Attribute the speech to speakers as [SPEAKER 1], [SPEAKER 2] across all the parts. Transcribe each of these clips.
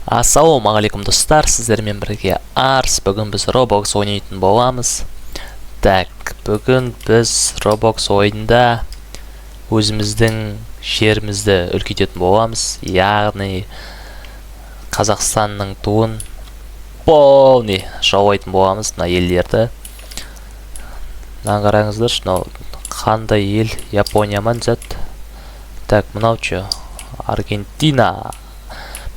[SPEAKER 1] Ассалаумағалейкум достар, сіздермен бірге Арс. Бүгін біз Roblox ойнайтын боламыз. Так, бүгін біз Roblox ойында өзіміздің жерімізді үлкейтетін боламыз. Яғни Қазақстанның туын полный жаулайтын боламыз мына елдерді. Мына қараңыздар, мынау қандай ел? Япония ма зат? Так, мынау че? Аргентина.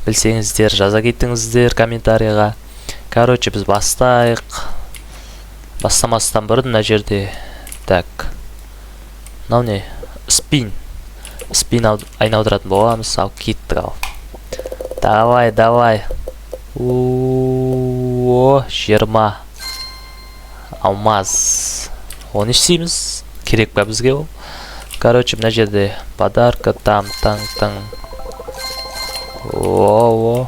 [SPEAKER 1] Білсеңіздер, жаза кетіңіздер комментарийға. Короче, біз бастайық. Бастамастан бұрын мына жерде. Так. Мынау не? Спин айналдыратын боламыз. Ал кеттік ал. Давай. О, 20 алмаз. Оны істейміз. Керек па бізге ол? Короче, мына жерде подарка там. О,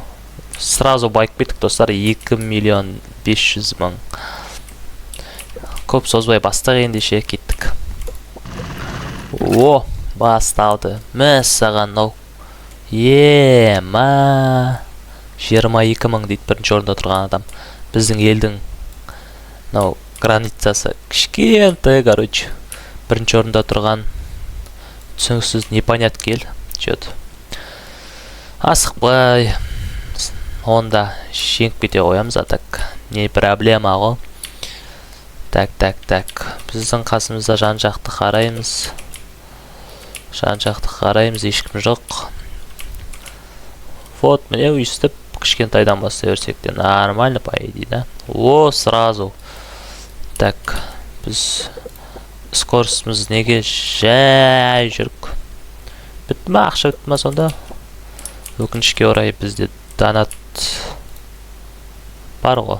[SPEAKER 1] сразу байып кеттік достар, 2.500.000. Көп созбай бастық ендеше кеттік. О, басталды. Мәссаған ау. 22.000 дейді бірінші орында тұрған адам. Біздің елдің границасы кішкентай, короче. Бірінші орында тұрған түсініксіз непонятка ел. Чет. Асықпай, онда жеңіп кете қоямыз, атак. Не проблема ғой. Так. Біздің қасымызда жан-жақты қараймыз. Ешкім жоқ. Вот, міне өйстіп, кішкентайдан бастай өрсек те нормально по идее, да? О, сразу. Так, біз скоростымыз неге жай жүрік. Бітті ма, ақша бітті ма сонда? Өкінішке орай бізде донат бар ғой.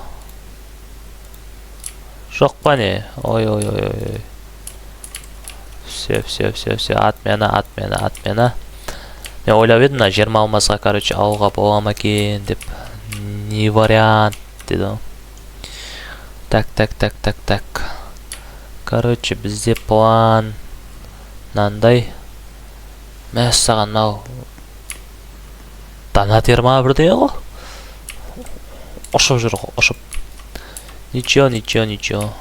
[SPEAKER 1] Жоқ па не? Ой. Все. Отмена. Мен ойлап едім, 20 алмазға, короче, ауға болам екен деп. Не вариант, деді. Так. Короче, бізде план мынандай. Мәссаған мынау донат 20 бірдей ғой. Ұшып жүр ғой, ұшып. Ничего.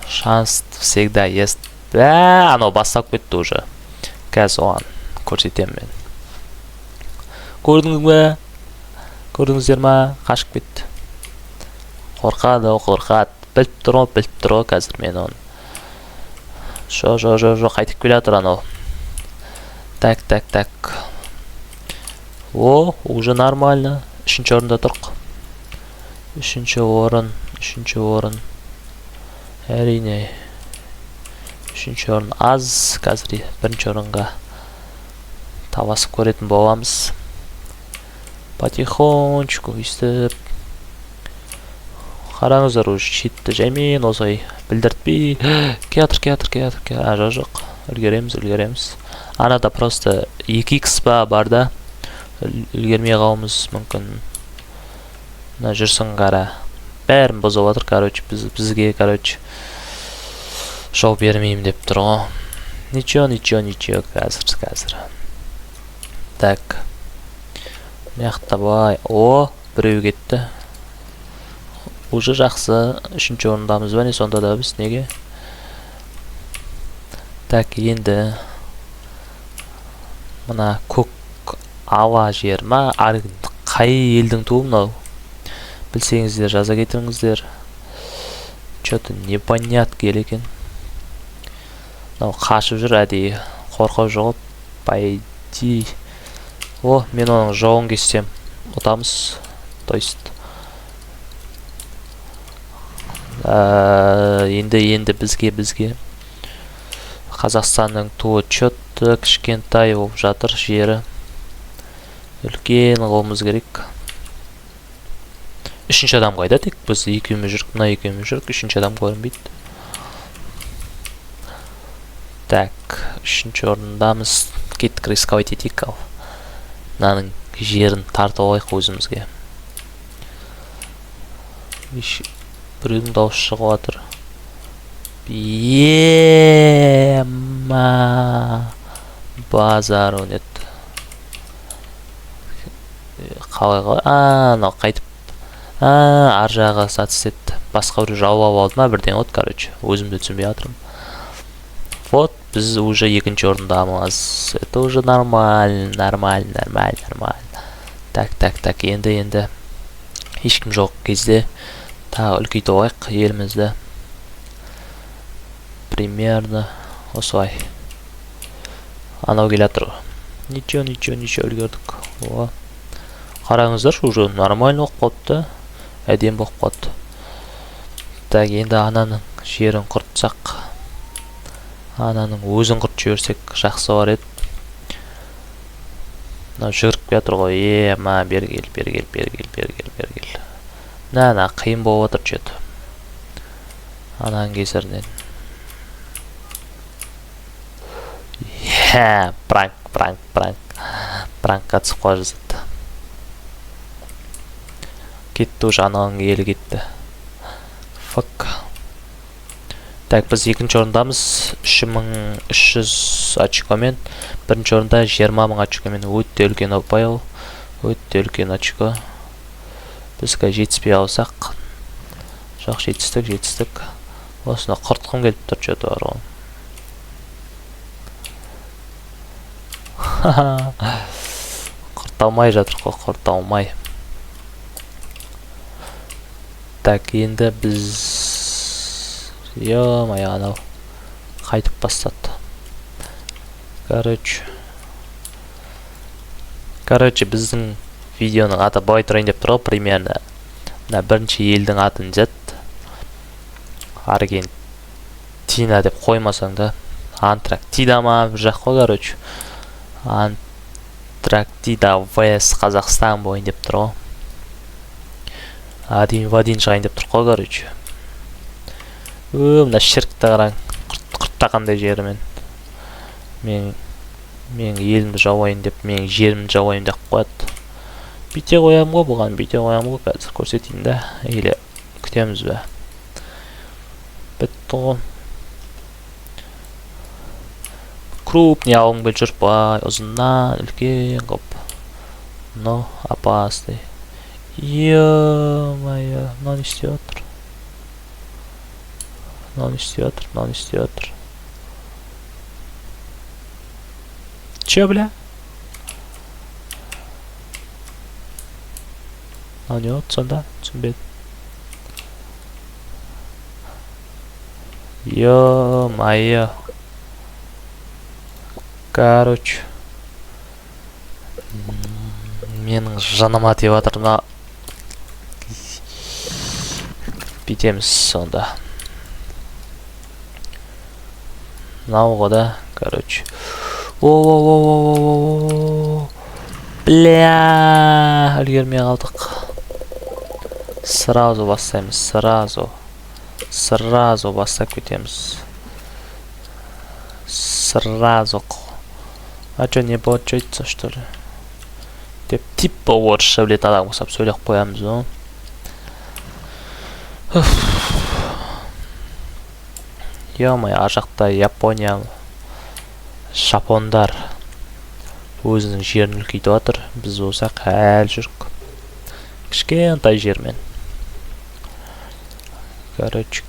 [SPEAKER 1] Шанс всегда есть. Анау бастап кетті уже. Қазір оған көрсетем мен. Көрдіңіздер ма? Қашып кетті. Қорқады. Біліп тұр ғой қазір мен оны. Жо, қайтып келатыр анау. Так. О, уже нормально. Үшінші орында тұрқ. Үшінші орын. Әрине. Үшінші орын аз. Қазір бірінші орынға таласып көретін боламыз. Потихонечку өйстіп. Қараңыздар, уже шетті жаймен осай білдіртпей. Кетір. Жоқ. Үлгереміз. Анада просто 2x ба бар да. Үлгермей қалуымыз мүмкін. Мына жүрсін қара. Бәрін бұзып отыр, короче, бізге, короче, жол бермеймін деп тұр ғой. Ничего, қазір. Так. Мияқта бай. О, біреу кетті. Уже жақсы. Үшінші орындамыз ба не, сонда да біз неге? Так, енді мына көк ала жер ма? Қай елдің туы мынау? Білсеңіздер, жаза кетіңіздер. Че-то непонятка ел екен. Мынау қашып жүр, әдейі. Қорқау жоғып. Пойди. О, мен оның жоғын кессем. Ұтамыз. То есть. Енді бізге. Қазақстанның туы че-то кішкентай болып жатыр жері. Үлкен ғылымыз керек. Үшінші адам қайда тек? Біз екеуміз жүрік, үшінші адам көрінбейді. Так, үшінші орындамыз. Кеттік, рисковать етейік ал. Мынаның жерін тартып алайық өзімізге. Біреудің дауысы шығып жатыр. Базар өнет. қалай анау қайтып ар жағы сатсетті. Басқа бір жаулап алды ма бірден от, короче, өзімді түсінбей жатырмын. Вот, біз уже екінші орындамыз. Это уже нормально. Так, енді ешкім жоқ кезде тағы үлкейте қойық елімізді. Примерно осылай. Анау келатыр. Ничего үлгердік. О. Қараңыздар, уже нормально болып қалыпты. Әдем болып қалыпты. Так, енді ананың жерін құртсақ. Ананың өзін құрт жіберсек жақсы бар еді. Мына жүріп жатыр ғой. Бері кел. Нана, қиын болып отыр чет. Ананың кесірінен. Пранкқа түсіп қала жазады. Кетті уже ананың елі кетті. Фак. Так, біз екінші орындамыз 3300 очкомен. Бірінші орында 20.000 очкомен. Өтте үлкен ұпай ол. Өтте үлкен очко. Бізге жетіспей алсақ. Жоқ, жетістік. Осына құртқым келіп тұр жөті бар ол. Құрталмай жатыр қой, құрталмай. Так, енді біз... анау қайтып бастады. Короче, біздің видеоның аты былай тұрайын деп тұр ғой, примерно. Мына бірінші елдің атын жат. Аргентина деп қоймасаң да. Антарктида ма бір жақ қой, короче. Антарктида vs Қазақстан болайын деп тұр ғой. Один в один шығайын деп тұр ғой, короче. Мына шіркті қараң. Құрттағандай жерімен. Мен елімді жауайын деп, мен жерімді жауайын деп қояды. Бүйте қоям ғой бұған, қазір көрсетейін да. Или күтеміз бе. Бітті ғой. Крупный алғым бел жүріп бай, ұзыннан, үлкен қоп. Но, опасный. Ё-моё, мынау не істеп отыр. Че, бля? Мынау не от сонда? Түсінбедім. Ё-моё. Короче. Менің жаныма тиіп жатыр мына. Бүйтеміз сонда. Мынау ғой да, короче. Бля, үлгермей қалдық. Сразу бастаймыз, сразу бастап кетеміз. Сразу. А что, не получается, что ли? Деп типа орысша білетін адам болсап сөйлеп қоямыз, о. Ё-моё, ар жақта Япония, жапондар өзінің жерін үлкейтіп жатыр. Біз болсақ әлі жүрік. Кішкентай жермен. Короче.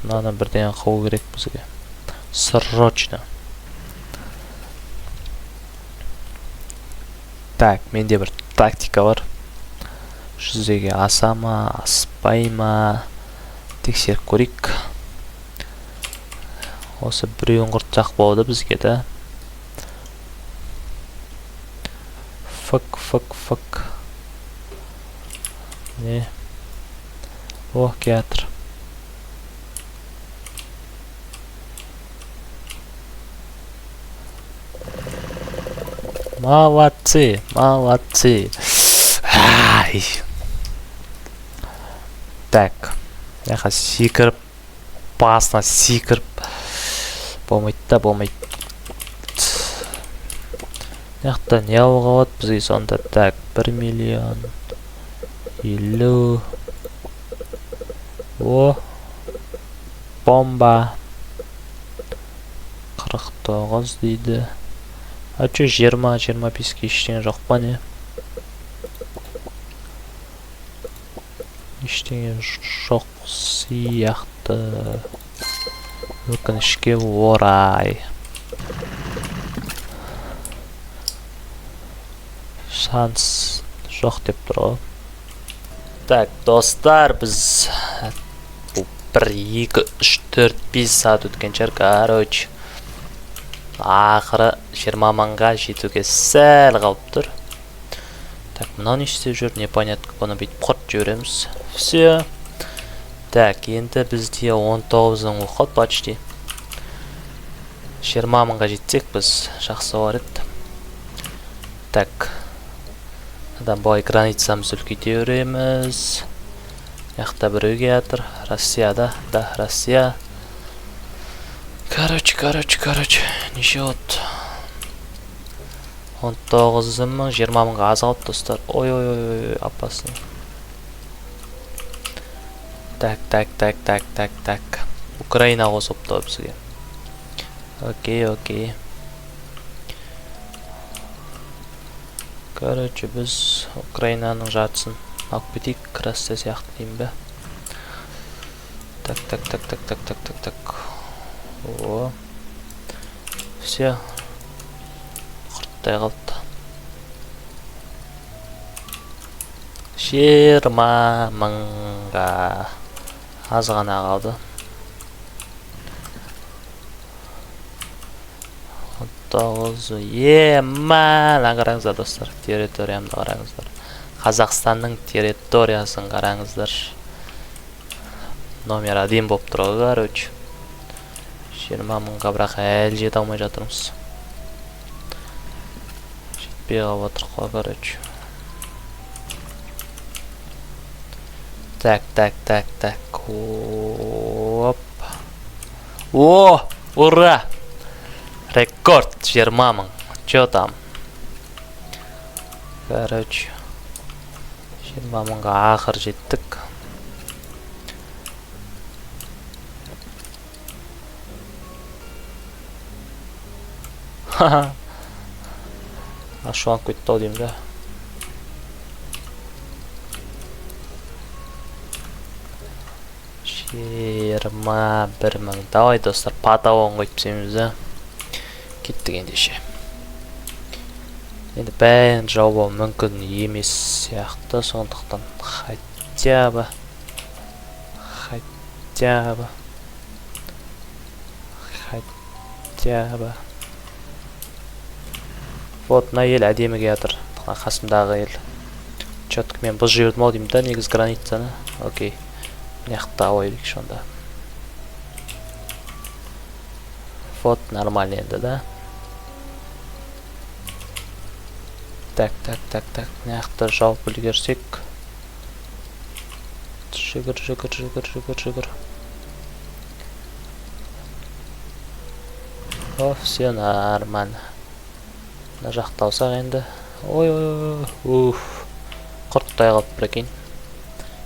[SPEAKER 1] Мынаны бірден қылу керек бізге. Срочно. Так, менде бір тактика бар. Жүзеге аса ма, аспай ма, тексеріп көрейік. Осы біреуін құртсақ болды бізге да. Фак. Не. О, театр. Молодцы. Ай. Так. Яха секіріп, басына секіріп. Болмайды. Яқта не алуға болады бізге сонда? Так, 1 миллион. Елу. О. Бомба. 49 дейді. А чё 20-25ке ештеңе жоқ па не? Ештеңе жоқ сияқты. Өкінішке орай. Шанс жоқ деп тұр ғой. Так, достар, біз 1, 2, 3, 4, 5 саат өткен шығар, короче. Ақыры 20 мыңға жетуге сәл қалып тұр. Так, мынау не істеп жүр, непонятно, бұны бүйтіп құрт жібереміз. Все. Так, енді бізде 19-ың оқыт почти. 20 мыңға жетсек біз жақсы бар еді. Так. Адам бай границамыз үлкейте өреміз. Яқта біреуге атыр. Россияда. Да, Россия. Короче. Неше от? 19 мың, 20 мыңға аз қалып, достар. Ой, опасный. Так. Украина қосыпты бізге. Окей. Короче, біз Украинаның жартысын алып кетейік, Россия сияқты деймін бе. Так. О. Все. Құрттай қалды. 20 мыңға аз ғана қалды. 19. Қараңыздар, достар. Территориямды қараңыздар. Қазақстанның территориясын қараңыздар. Номер 1 болып тұр, короче. 20 мыңға бірақ әлі жете алмай жатырмыз. Жетпей қалып отыр қой, короче. Так. Оп. О, ура! Рекорд 20 мың. Чё там? Короче. 20 мыңға ақыр жеттік. Ашуанып кетті ау деймін да. 21 мың. Давай, достар, патауын қойып түсеміз да. Кеттік ендеше. Енді бәрін жауып мүмкін емес сияқты, сондықтан хотя бы. Вот, мына ел әдеміге жатыр. Қасымдағы ел. Чөткі мен бұз жібердім ау деймін да, негіз границаны. Окей. Мына ойдық шонда. Вот, нормально енді, да? Так. Мына жауып үлгерсек. Жүгір. О, все нормально. Мына жақта алсақ енді. Ой. Құрттай қалып бір екен.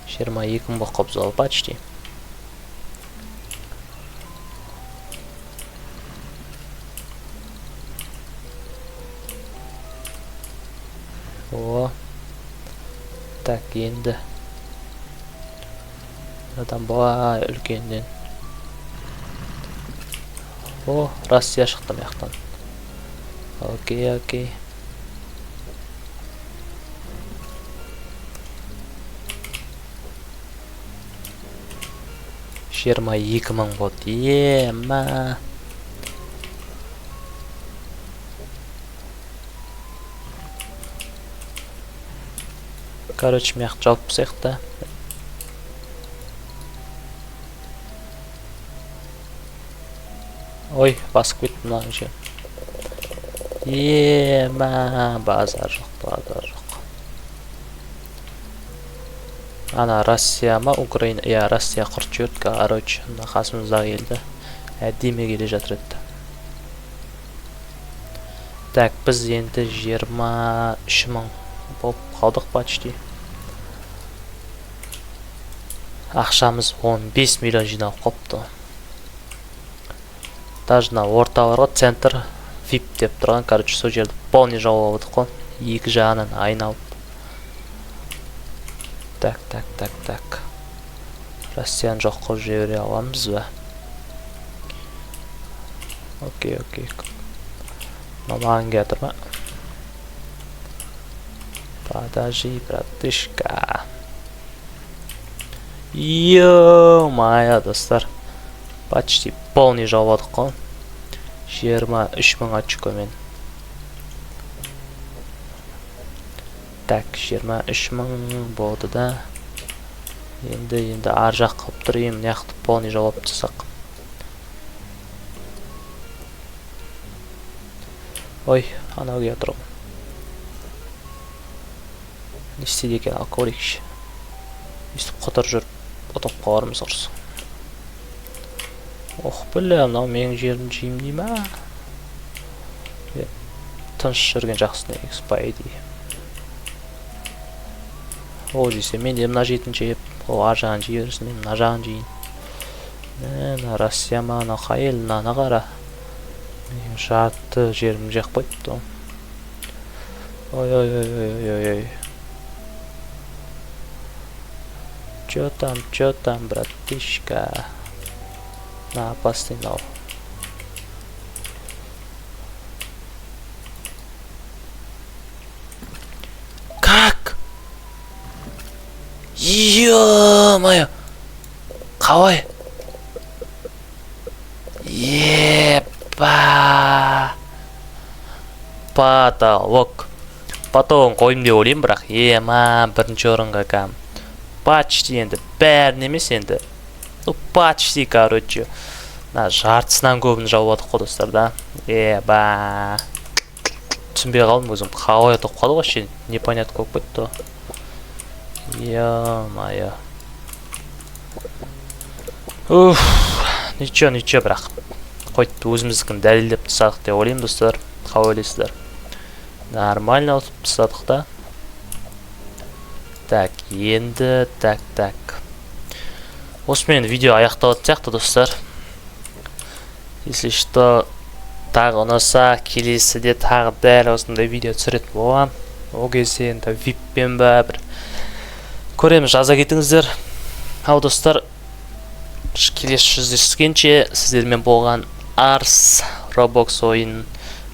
[SPEAKER 1] 22 мың болып қалып почти. О. Так, енді. Адам бай үлкенден. О, Россия шықты маяқтан. Окей. 22 мың болды. Короче, маяқ жауып сияқты. Ой, басып кетті мына жер. Базар жоқ. Ана Россия ма, Украина? Россия құрт жүрді, короче, қасымыздағы елді әдемі келе жатыр еді. Так, біз енді 23 мың болып қалдық почти. Ақшамыз 15 миллион жинап қопты. Даже на орталығы центр VIP деп тұрған, короче, сол жерді полный жауып алдық қой. Екі жағынан айналып. Так. Россияны жоқ қылып жібере аламыз ба? Окей. Маман келатыр ма? Подожди, братышка. Ё-моё, достар. Почти полный жауып алдық қой. 23 мың очкомен. Так, 23 мың болды да. Енді ар жақ қылып тұрайын, яқты полный жауап тасақ. Ой, анау келе тұрғын. Не істейді екен, алып көрейікші. Өйстіп қотыр жүріп, отап қаларымыз ұрсы. Ох, білі, анау менің жерім жейім дей ма? Тыныш жүрген жақсы негіз, по идее. О, десе, мен де мына жейтін жеп, о, ар жағын жей берсін, мен мына жағын жейін. Мына Россия ма, ана қай ел, мынаны қара. Мен жарты жерім жақ қойыпты. Ой. Чё там, братишка? На, опасный. Как? Ё-моё! Қалай? Епа! Потолок. Потом қойым деп ойлаймын, бірақ бірінші орынға кәм. Почти енді, бәрін емес енді. Почти, короче. Жартысынан көбін жауып адық қой, достар, да. Еба. Түсінбей қалдым өзім. Қалай атып қалды ғой, ше. Непонятно көп кетті. Ё-моё. Уф. Ничего, бірақ. Қойды өзіміздікін дәлелдеп тастадық деп ойлаймын, достар. Қалай ойлайсыздар? Нормально отып тастадық да. Так, енді, так. Осымен видео аяқталады сияқты, достар. Если что, тағы ұнаса, келесіде тағы дәл осындай видео түсіретін болам. Ол кезде енді VIP-пен ба бір көреміз, жаза кетіңіздер. Ал, достар, келесі жүздескенше сіздермен болған Арс Roblox ойын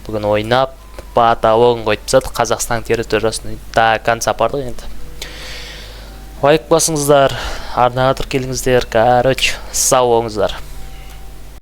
[SPEAKER 1] бүгін ойнап, потологын қойып тастады. Қазақстан территориясына до конца бардық енді. Лайк басыңыздар, арнаға тіркеліңіздер, короче, сау болыңыздар.